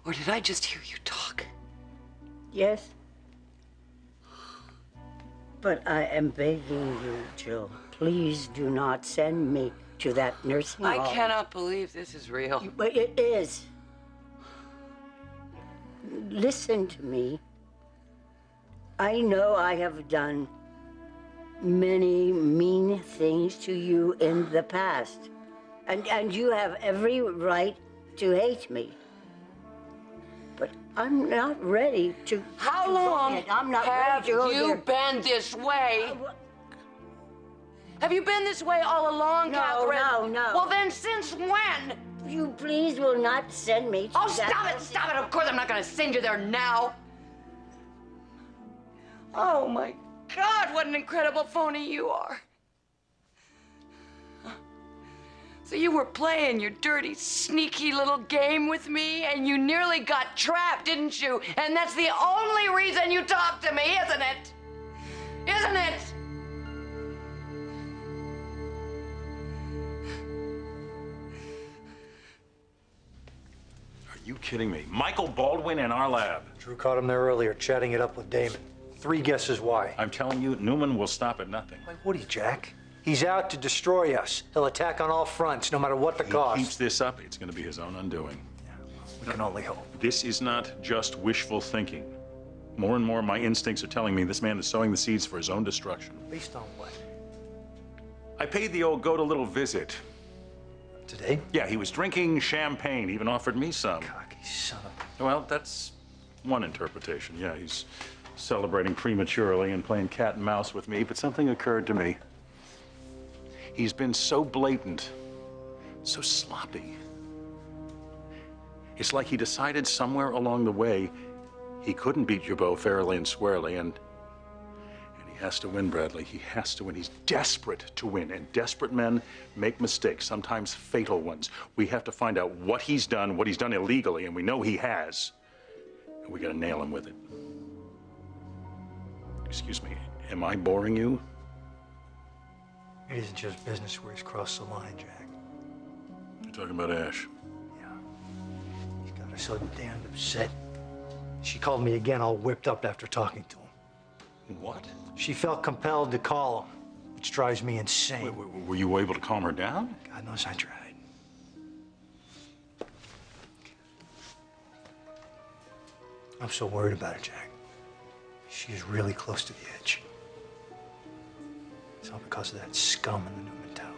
Or did I just hear you talk? Yes. But I am begging you, Jill, please do not send me to that nursing home. I cannot believe this is real. But it is. Listen to me. I know I have done many mean things to you in the past. And you have every right to hate me. But I'm not ready to... How long I'm not have ready to go you there. been this way? Have you been this way all along, No, Catherine? no. Well, then since when? You please will not send me to Oh, that... stop it. Of course I'm not going to send you there now. Oh, my God, what an incredible phony you are. So you were playing your dirty, sneaky little game with me, and you nearly got trapped, didn't you? And that's the only reason you talked to me, isn't it? Isn't it? Are you kidding me? Michael Baldwin in our lab. Drew caught him there earlier, chatting it up with Damon. 3 guesses why. I'm telling you, Newman will stop at nothing. Like, what are you, Jack? He's out to destroy us. He'll attack on all fronts, no matter what the cost. He keeps this up, it's going to be his own undoing. Yeah, we can only hope. This is not just wishful thinking. More and more, my instincts are telling me this man is sowing the seeds for his own destruction. Based on what? I paid the old goat a little visit. Today? Yeah, he was drinking champagne, even offered me some. Cocky son of a... Well, that's one interpretation. Yeah, he's celebrating prematurely and playing cat and mouse with me, but something occurred to me. He's been so blatant, so sloppy. It's like he decided somewhere along the way he couldn't beat your bow fairly and squarely, and he has to win, Bradley. He has to win. He's desperate to win, and desperate men make mistakes, sometimes fatal ones. We have to find out what he's done illegally, and we know he has, and we gotta nail him with it. Excuse me, am I boring you? It isn't just business where he's crossed the line, Jack. You're talking about Ash? Yeah. He's got her so damned upset. She called me again, all whipped up after talking to him. What? She felt compelled to call him, which drives me insane. Were you able to calm her down? God knows I tried. I'm so worried about her, Jack. She is really close to the edge. It's all because of that scum in the Newman town.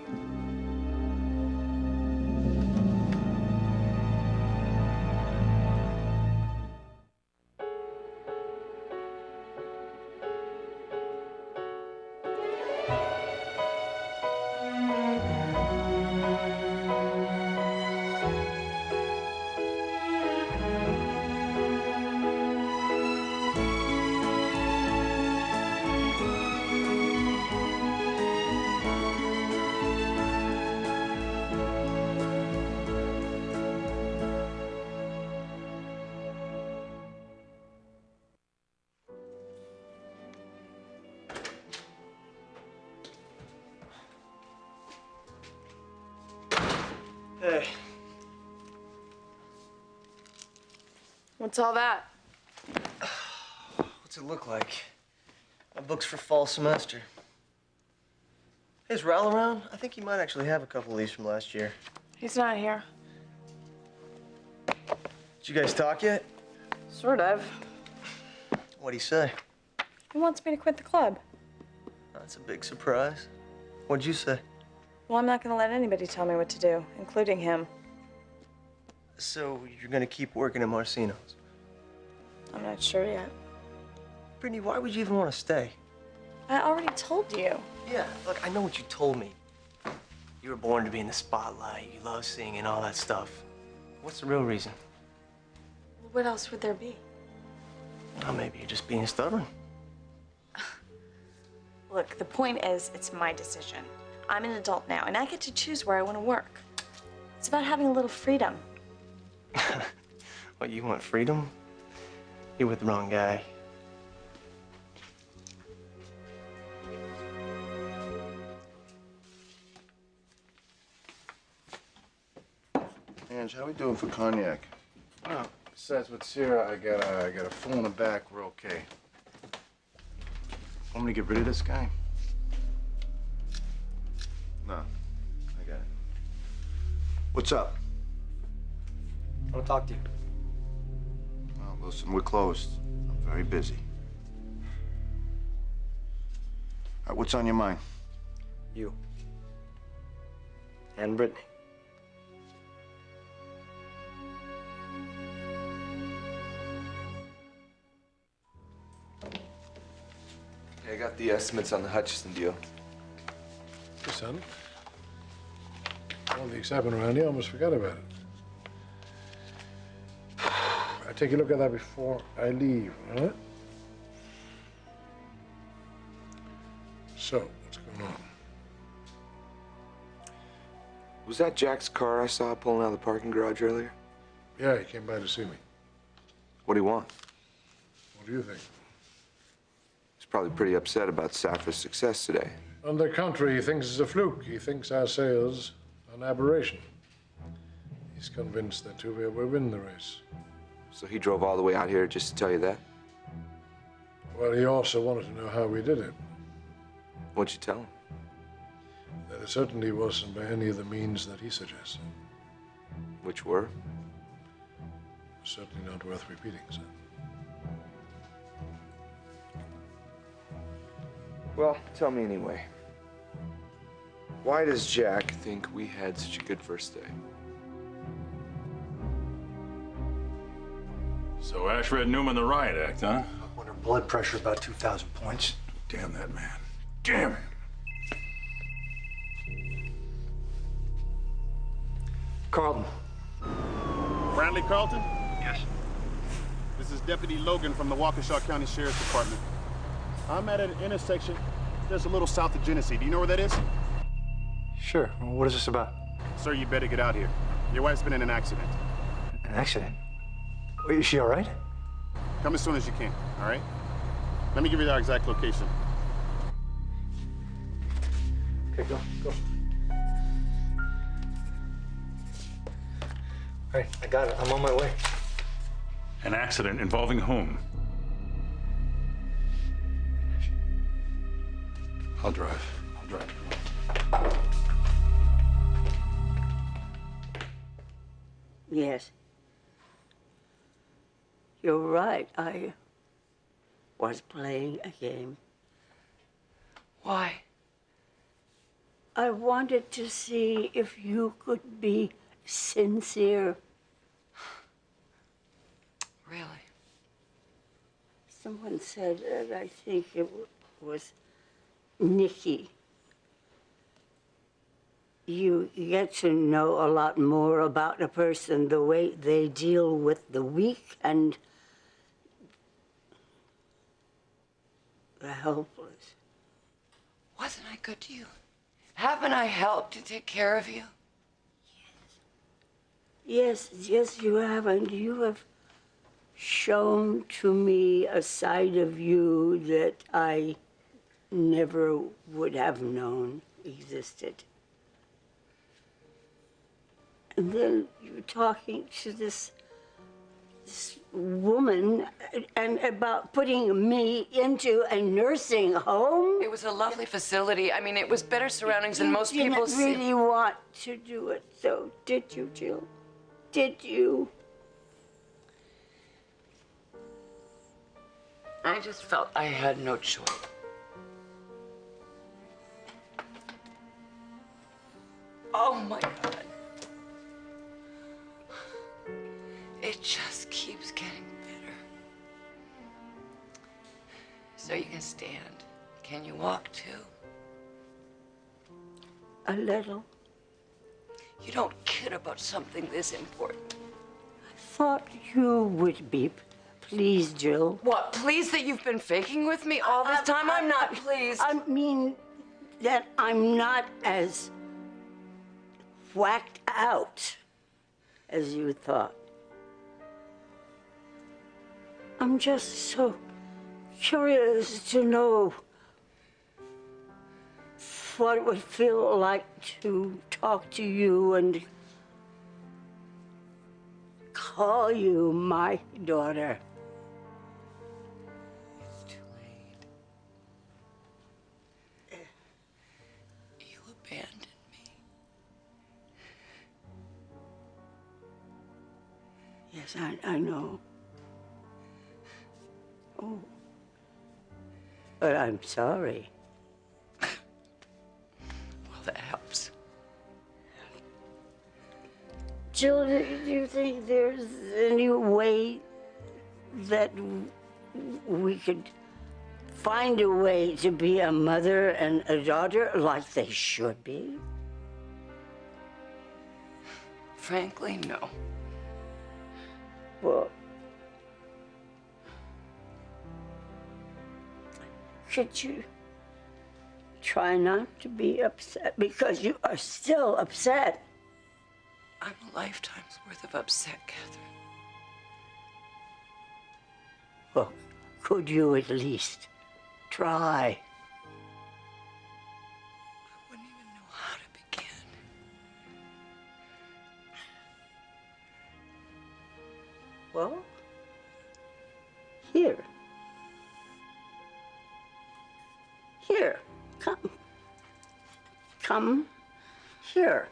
Hey. What's all that? What's it look like? My book's for fall semester. Hey, is Raul around? I think he might actually have a couple of these from last year. He's not here. Did you guys talk yet? Sort of. What'd he say? He wants me to quit the club. That's a big surprise. What'd you say? Well, I'm not gonna let anybody tell me what to do, including him. So you're gonna keep working at Marcino's? I'm not sure yet. Brittany, why would you even want to stay? I already told you. Yeah, look, I know what you told me. You were born to be in the spotlight. You love singing, all that stuff. What's the real reason? Well, what else would there be? Well, maybe you're just being stubborn. Look, the point is, it's my decision. I'm an adult now, and I get to choose where I want to work. It's about having a little freedom. What, you want freedom? You're with the wrong guy. Ange, how we doing for cognac? Oh, Besides, with Sarah, I got a full in the back. We're okay. Want me to get rid of this guy? No, I got it. What's up? I want to talk to you. Well, listen, we're closed. I'm very busy. All right, what's on your mind? You. And Brittany. I got the estimates on the Hutchison deal. Hey, son. All the excitement around here, I almost forgot about it. I take a look at that before I leave, all right? So, what's going on? Was that Jack's car I saw pulling out of the parking garage earlier? Yeah, he came by to see me. What do you want? What do you think? He's probably pretty upset about Safra's success today. On the contrary, he thinks it's a fluke. He thinks our sales are an aberration. He's convinced that Tuvia will win the race. So he drove all the way out here just to tell you that? Well, he also wanted to know how we did it. What'd you tell him? That it certainly wasn't by any of the means that he suggested. Which were? Certainly not worth repeating, sir. Well, tell me anyway. Why does Jack think we had such a good first day? So Ash read Newman the riot act, huh? When her blood pressure about 2,000 points. Damn that man. Damn him. Carlton. Bradley Carlton? Yes. This is Deputy Logan from the Waukesha County Sheriff's Department. I'm at an intersection just a little south of Genesee. Do you know where that is? Sure. What is this about? Sir, you better get out here. Your wife's been in an accident. An accident? Wait, is she all right? Come as soon as you can, all right? Let me give you our exact location. Okay, go. All right, I got it. I'm on my way. An accident involving whom? I'll drive. Yes. You're right. I was playing a game. Why? I wanted to see if you could be sincere. Really? Someone said that I think it was Nikki. You get to know a lot more about a person, the way they deal with the weak and the helpless. Wasn't I good to you? Haven't I helped to take care of you? Yes, you have, and you have shown to me a side of you that I never would have known existed. And then you're talking to this woman and about putting me into a nursing home. It was a lovely facility. I mean, it was better surroundings than most people see. You didn't really want to do it, so did you, Jill? Did you? I just felt I had no choice. Oh my God. It just keeps getting better. So you can stand. Can you walk too? A little. You don't kid about something this important. I thought you would be pleased, Jill. What, pleased that you've been faking with me all this time? I'm not pleased. I mean that I'm not as whacked out as you thought. I'm just so curious to know what it would feel like to talk to you and call you my daughter. It's too late. You abandoned me. Yes, I know. Oh. But I'm sorry. Well, that helps. Jill, do you think there's any way that we could find a way to be a mother and a daughter like they should be? Frankly, no. Well, could you try not to be upset because you are still upset? I'm a lifetime's worth of upset, Catherine. Well, could you at least try? I wouldn't even know how to begin. Well, here. Here, come. Come here.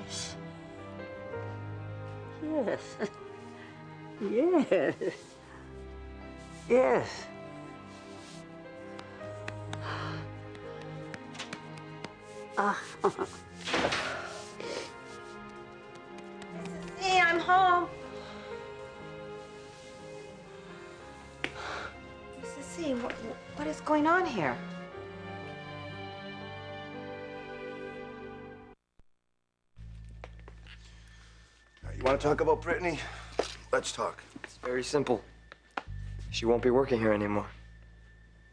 Yes. Yes. Yes. Yes. Hey, I'm home. Mrs. C, what is going on here? You want to talk about Brittany? Let's talk. It's very simple. She won't be working here anymore.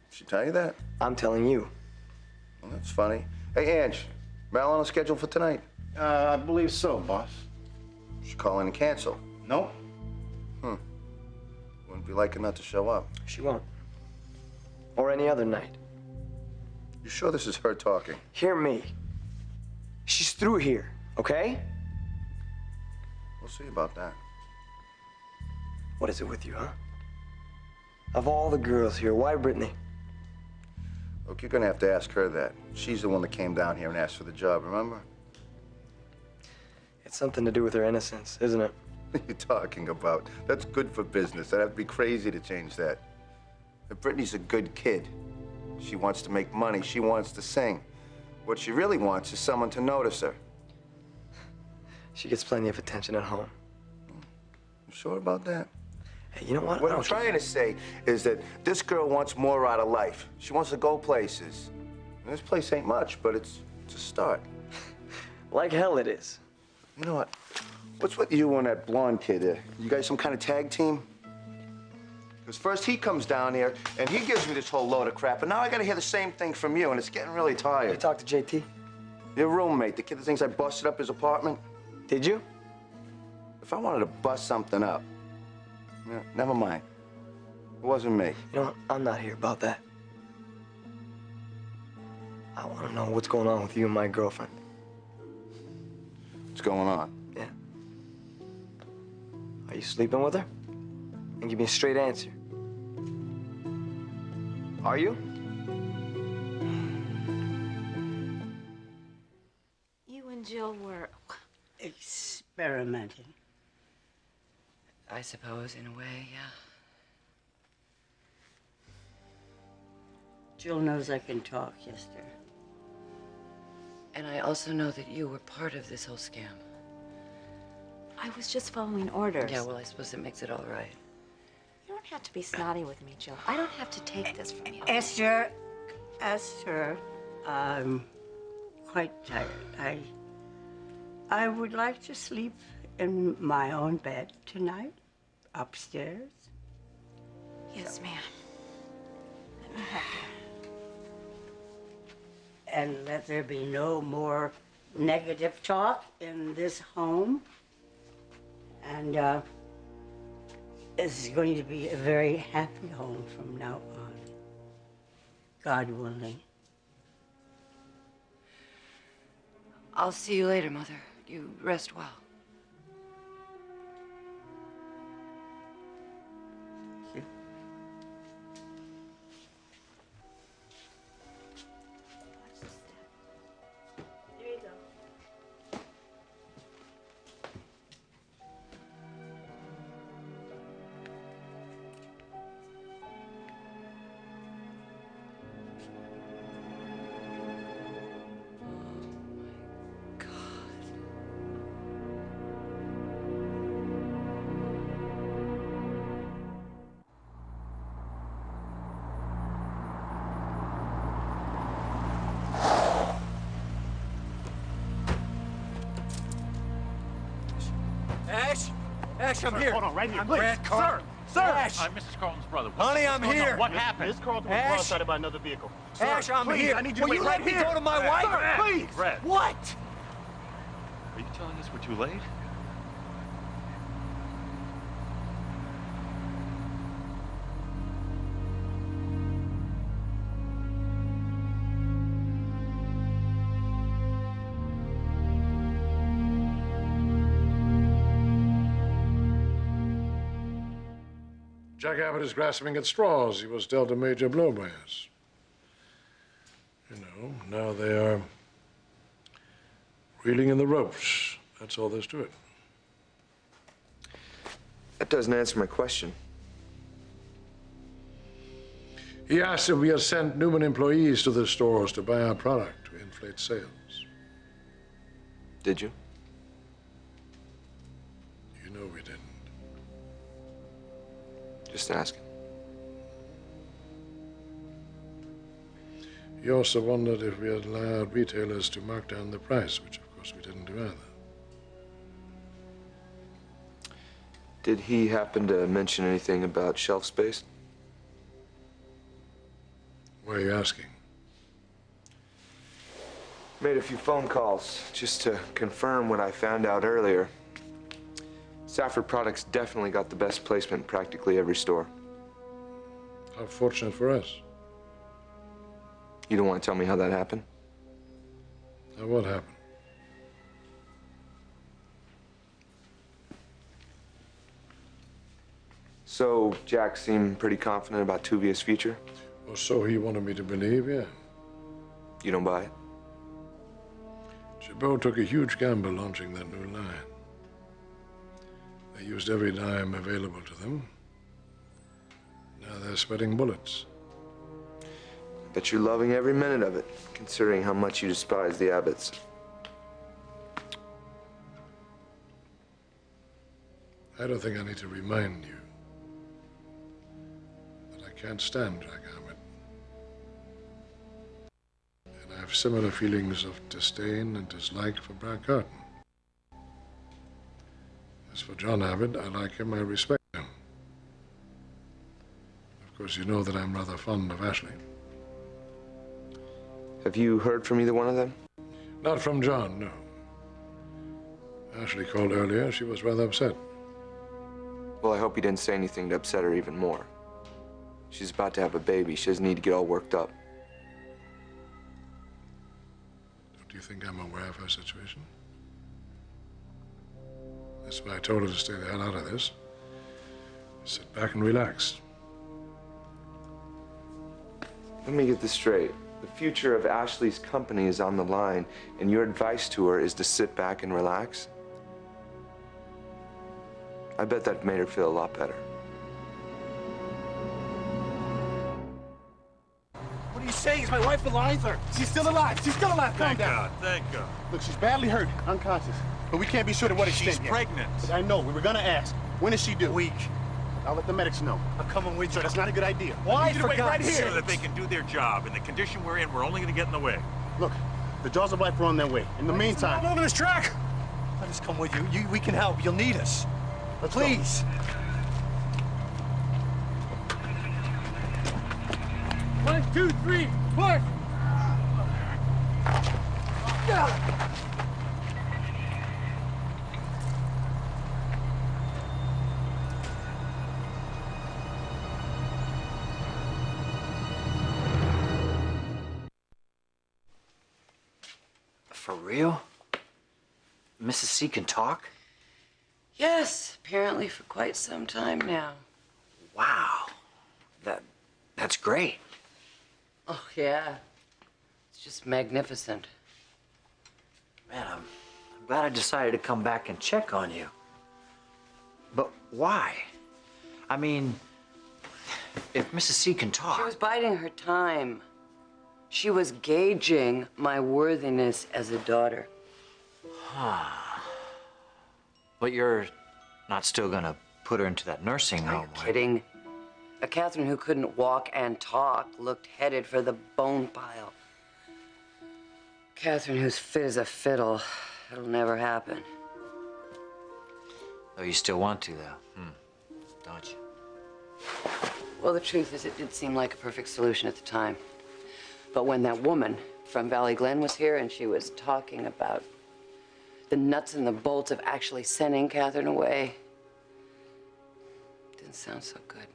She tell you that? I'm telling you. Well, that's funny. Hey, Ange, Mal on a schedule for tonight? I believe so, boss. She call in and cancel. Nope. Wouldn't be like her not to show up. She won't. Or any other night. You sure this is her talking? Hear me. She's through here, okay? We'll see about that. What is it with you, huh? Of all the girls here, why Brittany? Look, you're gonna have to ask her that. She's the one that came down here and asked for the job, remember? It's something to do with her innocence, isn't it? What are you talking about? That's good for business. I'd have to be crazy to change that. But Brittany's a good kid. She wants to make money. She wants to sing. What she really wants is someone to notice her. She gets plenty of attention at home. You sure about that? Hey, you know what? What I'm trying to say is that this girl wants more out of life. She wants to go places. And this place ain't much, but it's a start. Like hell it is. You know what? What's with you and that blonde kid? You guys some kind of tag team? Because first he comes down here and he gives me this whole load of crap, and now I gotta hear the same thing from you, and it's getting really You tired. talked to JT? Your roommate, the kid that thinks I busted up his apartment. Did you? If I wanted to bust something up, yeah, never mind. It wasn't me. You know what? I'm not here about that. I want to know what's going on with you and my girlfriend. What's going on? Yeah. Are you sleeping with her? And give me a straight answer. Are you? You and Jill were... Experimenting. I suppose, in a way, yeah. Jill knows I can talk, Esther. And I also know that you were part of this whole scam. I was just following orders. Yeah, well, I suppose it makes it all right. You don't have to be snotty with me, Jill. I don't have to take this from you. Esther, I'm quite tired. I would like to sleep in my own bed tonight, upstairs. Yes, ma'am. And let there be no more negative talk in this home. And this is going to be a very happy home from now on, God willing. I'll see you later, Mother. You rest well. Ash, I'm here. Hold on, right here, I'm please. Brad Carlton. Sir! Ash! I'm Mrs. Carlton's brother. Honey, I'm here. What happened? Miss Carlton was Ash? broadsided by another vehicle. Ash, I'm please, here. I need you to Will wait you right let me here. go to my wife? Sir, please! Brad, What? are you telling us we're too late? Jack Abbott is grasping at straws. He was dealt a major blow by us. You know, now they are reeling in the ropes. That's all there's to it. That doesn't answer my question. He asked if we had sent Newman employees to the stores to buy our product to inflate sales. Did you? You know we didn't. Just asking. He also wondered if we had allowed retailers to mark down the price, which of course we didn't do either. Did he happen to mention anything about shelf space? Why are you asking? Made a few phone calls just to confirm what I found out earlier. Safra products definitely got the best placement in practically every store. How fortunate for us. You don't want to tell me how that happened? Now what happened? So, Jack seemed pretty confident about Tuvia's future? Or so he wanted me to believe, yeah. You don't buy it? Chabot took a huge gamble launching that new line. They used every dime available to them. Now they're sweating bullets. Bet you're loving every minute of it, considering how much you despise the Abbotts. I don't think I need to remind you that I can't stand Jack Abbott. And I have similar feelings of disdain and dislike for Brad Carlton. As for John Abbott, I like him, I respect him. Of course, you know that I'm rather fond of Ashley. Have you heard from either one of them? Not from John, no. Ashley called earlier. She was rather upset. Well, I hope you didn't say anything to upset her even more. She's about to have a baby. She doesn't need to get all worked up. Do you think I'm aware of her situation? That's why I told her to stay the hell out of this. Sit back and relax. Let me get this straight. The future of Ashley's company is on the line, and your advice to her is to sit back and relax? I bet that made her feel a lot better. What are you saying? Is my wife alive? She's still alive. She's still alive. Calm down. Thank God. Look, she's badly hurt, unconscious. But we can't be sure to what extent She's yet. pregnant. But I know. We were gonna ask. When is she due? A week. I'll let the medics know. I'm coming with you. Sir, that's not a good idea. Why, I need you to for wait right God's here. sake? So that they can do their job. In the condition we're in, we're only going to get in the way. Look, the jaws of life are on their way. In the meantime, I'm over this track. Let us come with you. We can help. You'll need us. let's Please. go. 1, 2, 3, push. For real? Mrs. C can talk? Yes, apparently for quite some time now. Wow. That's great. Oh, yeah. It's just magnificent. Man, I'm glad I decided to come back and check on you. But why? I mean, if Mrs. C can talk... She was biding her time. She was gauging my worthiness as a daughter. But you're not still gonna put her into that nursing home, Are you kidding? A Catherine who couldn't walk and talk looked headed for the bone pile. Catherine who's fit as a fiddle. It'll never happen. Though you still want to, though, don't you? Well, the truth is, it did seem like a perfect solution at the time. But when that woman from Valley Glen was here and she was talking about the nuts and the bolts of actually sending Catherine away, it didn't sound so good.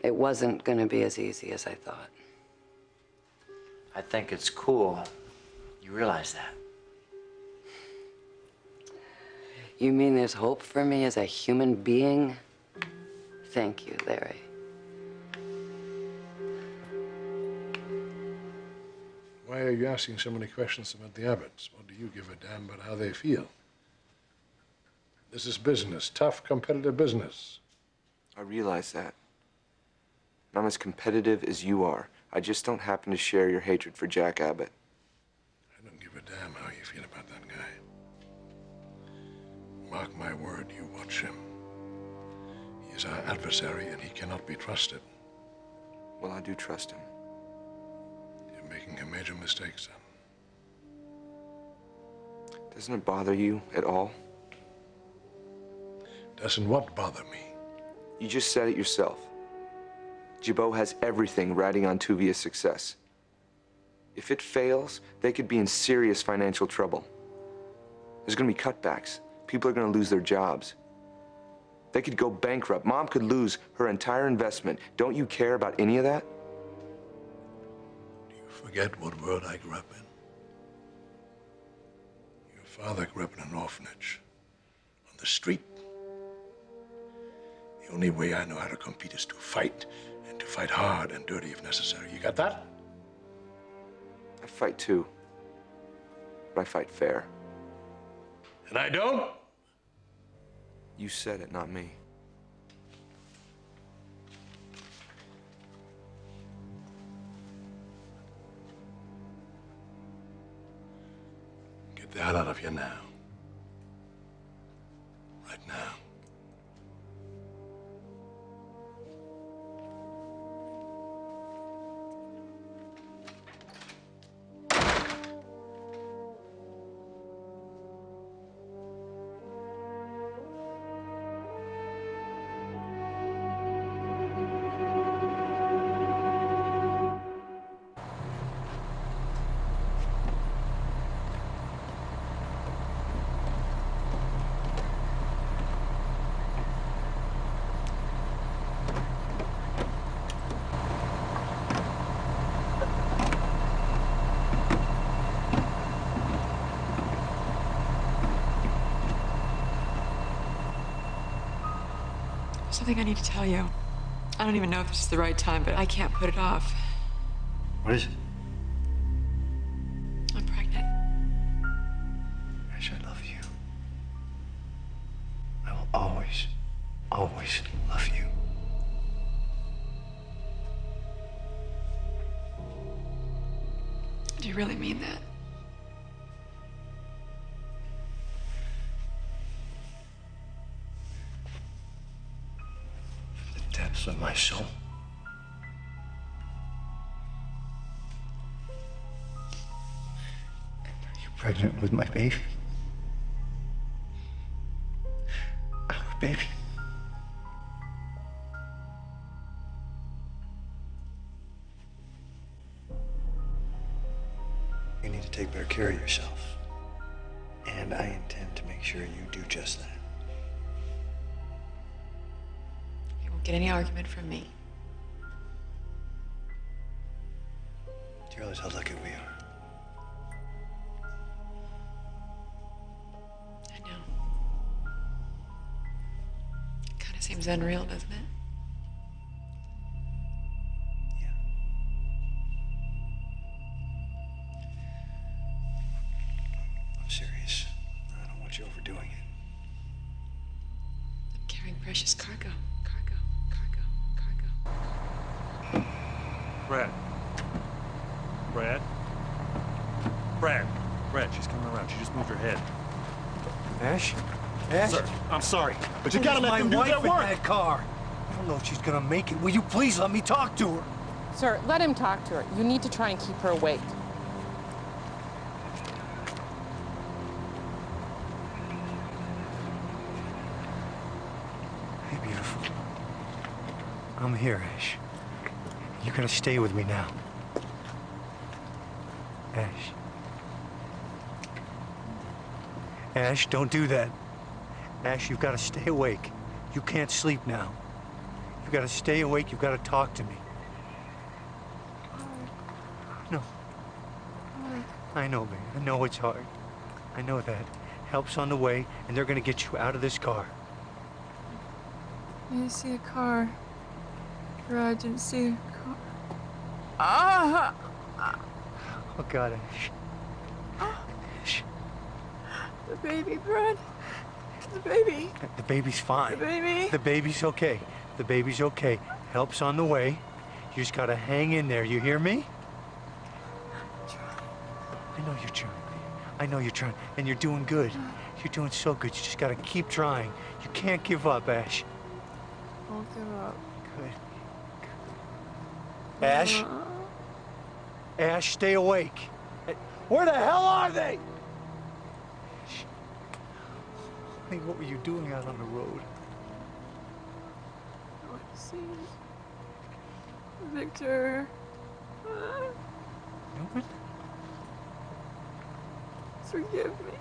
It wasn't going to be as easy as I thought. I think it's cool you realize that. You mean there's hope for me as a human being? Thank you, Larry. Why are you asking so many questions about the Abbotts? What do you give a damn about how they feel? This is business, tough, competitive business. I realize that. And I'm as competitive as you are. I just don't happen to share your hatred for Jack Abbott. I don't give a damn how you feel about that guy. Mark my word, you watch him. He is our adversary and he cannot be trusted. Well, I do trust him. You're making a major mistake, son. Doesn't it bother you at all? Doesn't what bother me? You just said it yourself. Jabot has everything riding on Tuvia's success. If it fails, they could be in serious financial trouble. There's gonna be cutbacks. People are gonna lose their jobs. They could go bankrupt. Mom could lose her entire investment. Don't you care about any of that? Do you forget what world I grew up in? Your father grew up in an orphanage. On the street. The only way I know how to compete is to fight, and to fight hard and dirty if necessary. You got that? I fight too. But I fight fair. And I don't? You said it, not me. Get the hell out of here now. Right now. Something I need to tell you. I don't even know if this is the right time, but I can't put it off. What is it? I'm pregnant. Ash, I love you. I will always, always love you. Do you really mean that? Depths of my soul. Are you pregnant with my baby? Our baby. You need to take better care of yourself. And I intend to make sure you do just that. You won't get any argument from me. Do you realize how lucky we are? seems unreal, doesn't it? I'm serious. I don't want you overdoing it. I'm carrying precious cargo. Brad. Brad? Brad. Brad, she's coming around. She just moved her head. Ash? Ash? Sir, I'm sorry, but you gotta let them do my their wife work. in that car. I don't know if she's gonna make it. Will you please let me talk to her? Sir, let him talk to her. You need to try and keep her awake. Hey, beautiful. I'm here, Ash. You're gonna stay with me now. Ash. Ash, don't do that. Ash, you've got to stay awake. You can't sleep now. You've got to stay awake. You've got to talk to me. No. I know, baby. I know it's hard. I know that. Help's on the way, and they're gonna get you out of this car. I see a car. I didn't see a car. Ah! Oh, God, Ash. Ash. The baby, Brad. The baby. The baby's fine. The baby. The baby's okay. The baby's okay. Help's on the way. You just gotta hang in there. You hear me? I know you're trying. I know you're trying. And you're doing good. You're doing so good. You just gotta keep trying. You can't give up, Ash. Won't give up. Good. Ash? Ash, stay awake. Where the hell are they? Hey, what were you doing out on the road? I want to see Victor. Newman? Forgive me.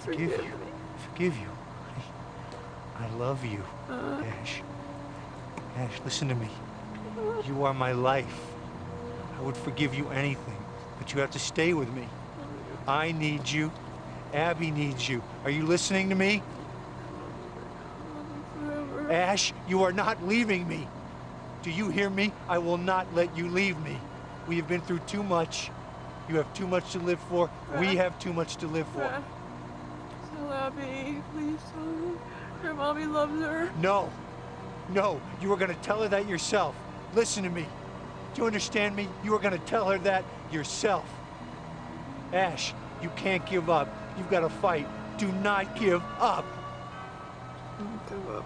Forgive you. Forgive you. I love you, Ash. Ash, listen to me. You are my life. I would forgive you anything, but you have to stay with me. I need you. Abby needs you. Are you listening to me? Ash, you are not leaving me. Do you hear me? I will not let you leave me. We have been through too much. You have too much to live for. We have too much to live for. Tell Abby, please tell her. Her mommy loves her. No. No, you are going to tell her that yourself. Listen to me. Do you understand me? You are going to tell her that yourself. Ash, you can't give up. You've got to fight. Do not give up. I won't give up.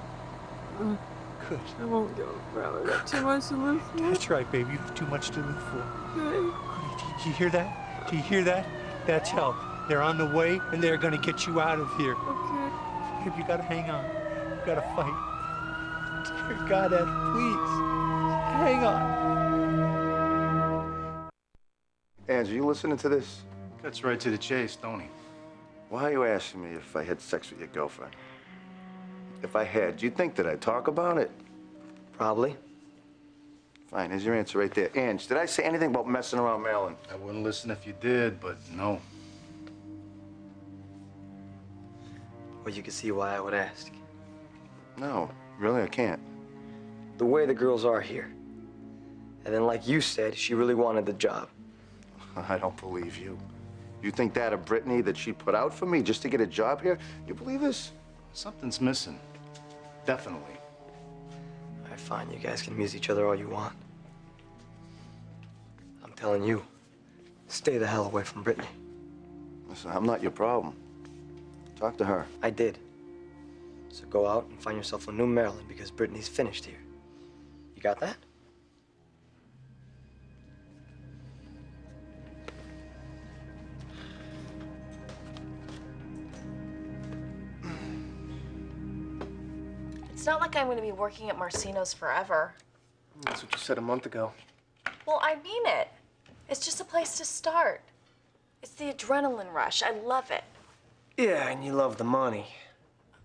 Good. I won't give up, Brad. I got too much to live for. That's right, baby. You have too much to live for. Okay. Do you hear that? Do you hear that? That's help. They're on the way, and they're going to get you out of here. Okay. Babe, you got to hang on. You got to fight. Dear God, Ed, please. Hang on. Andrew, you listening to this? Cuts right to the chase, don't he? Why are you asking me if I had sex with your girlfriend? If I had, do you think that I'd talk about it? Probably. Fine, here's your answer right there. Ange, did I say anything about messing around Marilyn? I wouldn't listen if you did, but no. Well, you can see why I would ask. No, really, I can't. The way the girls are here. And then, like you said, she really wanted the job. I don't believe you. You think that of Brittany, that she put out for me just to get a job here? You believe this? Something's missing. Definitely. All right, fine. You guys can amuse each other all you want. I'm telling you, stay the hell away from Brittany. Listen, I'm not your problem. Talk to her. I did. So go out and find yourself a new Marilyn because Brittany's finished here. You got that? It's not like I'm going to be working at Marcino's forever. That's what you said a month ago. Well, I mean it. It's just a place to start. It's the adrenaline rush. I love it. Yeah, and you love the money.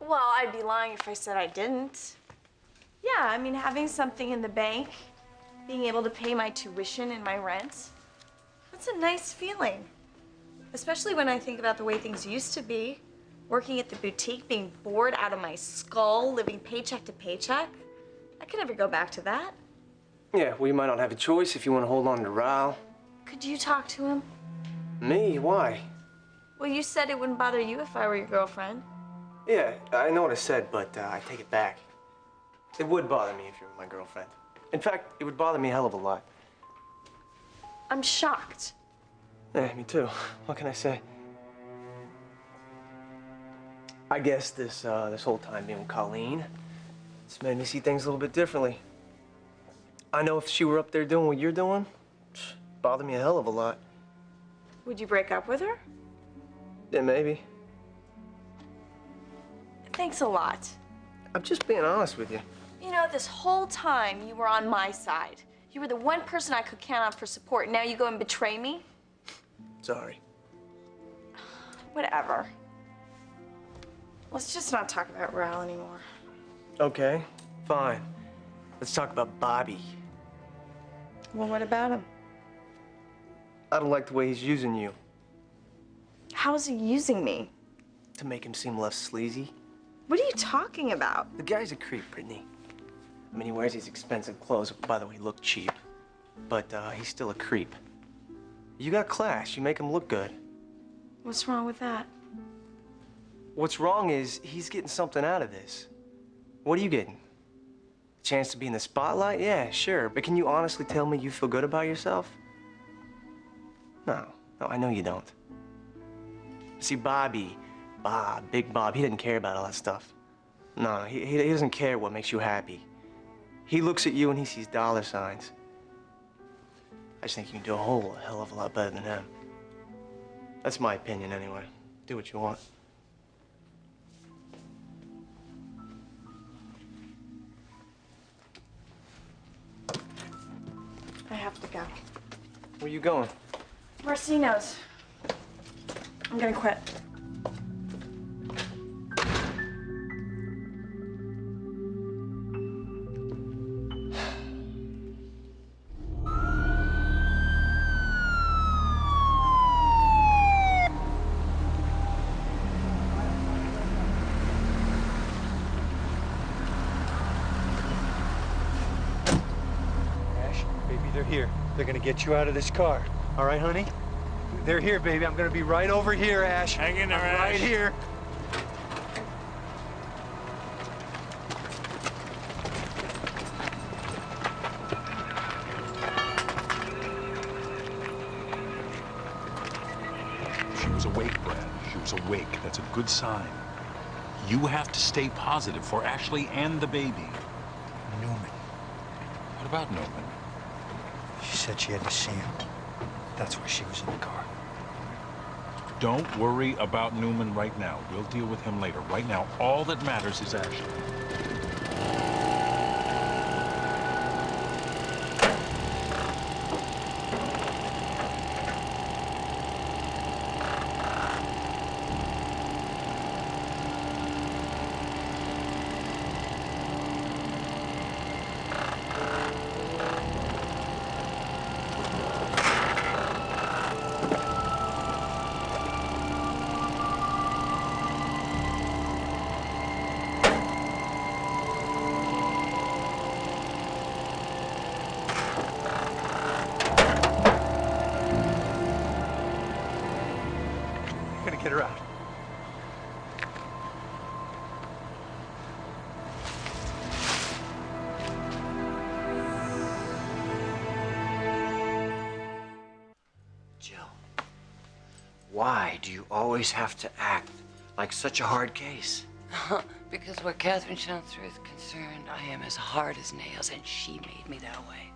Well, I'd be lying if I said I didn't. Yeah, I mean, having something in the bank, being able to pay my tuition and my rent, that's a nice feeling. Especially when I think about the way things used to be, Working at the boutique, being bored out of my skull, living paycheck to paycheck. I could never go back to that. Yeah, well, you might not have a choice if you want to hold on to Raul. Could you talk to him? Me? Why? Well, you said it wouldn't bother you if I were your girlfriend. Yeah, I know what I said, but I take it back. It would bother me if you were my girlfriend. In fact, it would bother me a hell of a lot. I'm shocked. Yeah, me too. What can I say? I guess this whole time being with Colleen, it's made me see things a little bit differently. I know if she were up there doing what you're doing, it'd bother me a hell of a lot. Would you break up with her? Yeah, maybe. Thanks a lot. I'm just being honest with you. You know, this whole time you were on my side. You were the one person I could count on for support. Now you go and betray me? Sorry. Whatever. Let's just not talk about Raul anymore. Okay, fine. Let's talk about Bobby. Well, what about him? I don't like the way he's using you. How is he using me? To make him seem less sleazy. What are you talking about? The guy's a creep, Brittany. I mean, he wears these expensive clothes. By the way, look cheap. But he's still a creep. You got class. You make him look good. What's wrong with that? What's wrong is he's getting something out of this. What are you getting? A chance to be in the spotlight? Yeah, sure. But can you honestly tell me you feel good about yourself? No, I know you don't. See, Bobby, Big Bob, he didn't care about all that stuff. No, he doesn't care what makes you happy. He looks at you and he sees dollar signs. I just think you can do a whole hell of a lot better than him. That's my opinion anyway. Do what you want. I have to go. Where you going? Marcino's. I'm gonna quit. They're here. They're gonna get you out of this car. All right, honey? They're here, baby. I'm gonna be right over here, Ash. Hang in there, I'm right Ash. here. She was awake, Brad. She was awake. That's a good sign. You have to stay positive for Ashley and the baby. Newman. What about Newman? She said she had to see him. That's why she was in the car. Don't worry about Newman right now. We'll deal with him later. Right now, all that matters is Ashley. Get her out. Jill, why do you always have to act like such a hard case? Because where Catherine Chelmsford is concerned, I am as hard as nails, and she made me that way.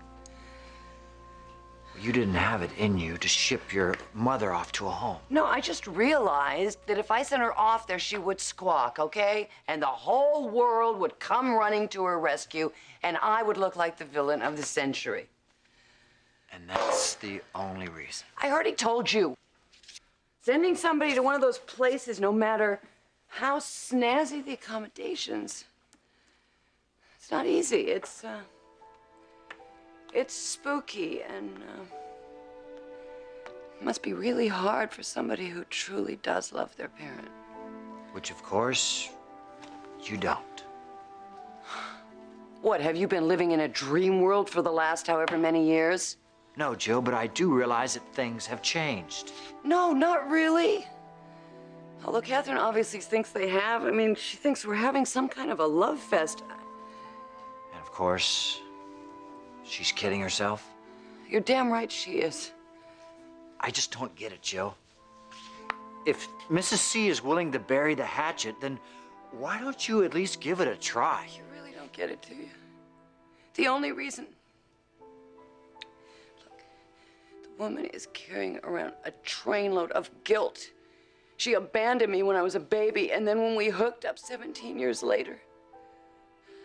You didn't have it in you to ship your mother off to a home. No, I just realized that if I sent her off there, she would squawk, okay? And the whole world would come running to her rescue, and I would look like the villain of the century. And that's the only reason. I already told you. Sending somebody to one of those places, no matter how snazzy the accommodations, it's not easy. It's spooky, and it must be really hard for somebody who truly does love their parent. Which, of course, you don't. What, have you been living in a dream world for the last however many years? No, Jill, but I do realize that things have changed. No, not really. Although Catherine obviously thinks they have. I mean, she thinks we're having some kind of a love fest. And of course, she's kidding herself. You're damn right she is. I just don't get it, Jill. If Mrs. C is willing to bury the hatchet, then why don't you at least give it a try? You really don't get it, do you? The only reason... Look, the woman is carrying around a trainload of guilt. She abandoned me when I was a baby, and then when we hooked up 17 years later,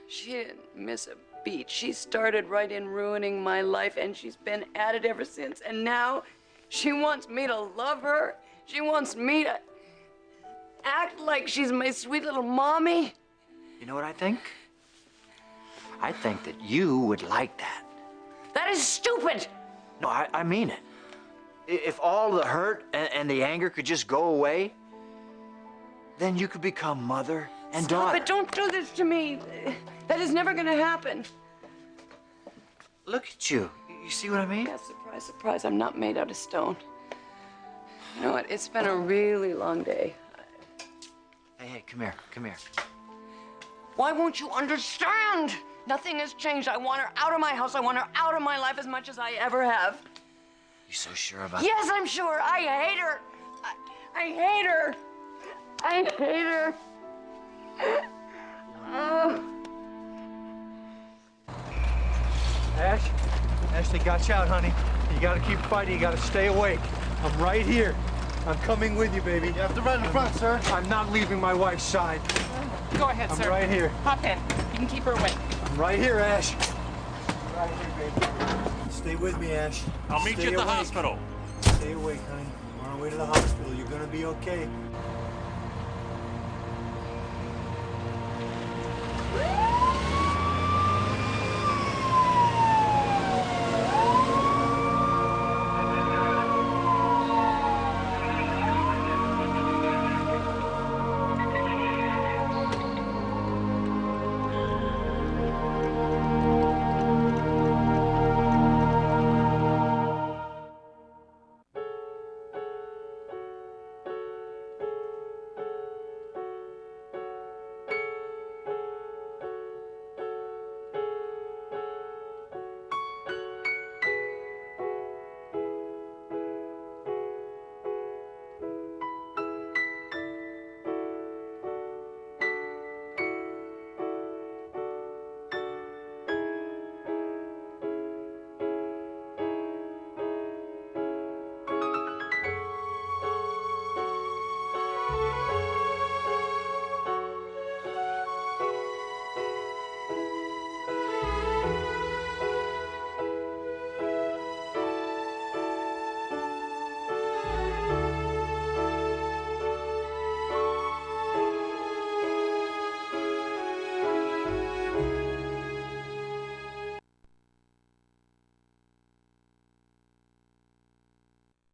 she didn't miss a beat. She started right in ruining my life, and she's been at it ever since. And now she wants me to love her. She wants me to act like she's my sweet little mommy. You know what I think? I think that you would like that. That is stupid. No, I mean it. If all the hurt and the anger could just go away, then you could become mother and daughter. But don't do this to me. That is never gonna happen. Look at you. You see what I mean? Yeah, surprise, surprise. I'm not made out of stone. You know what? It's been a really long day. Hey, come here, come here. Why won't you understand? Nothing has changed. I want her out of my house. I want her out of my life as much as I ever have. You so sure about Yes, I'm sure. I hate her. I hate her. I hate her. Ash, they got you out, honey. You gotta keep fighting. You gotta stay awake. I'm right here. I'm coming with you, baby. You have to run in front, sir. I'm not leaving my wife's side. Go ahead, sir. I'm right here. Hop in. You can keep her awake. I'm right here, Ash. I'm right here, baby. Stay with me, Ash. I'll meet you at the hospital. Stay awake, honey. We're on our way to the hospital. You're gonna be okay.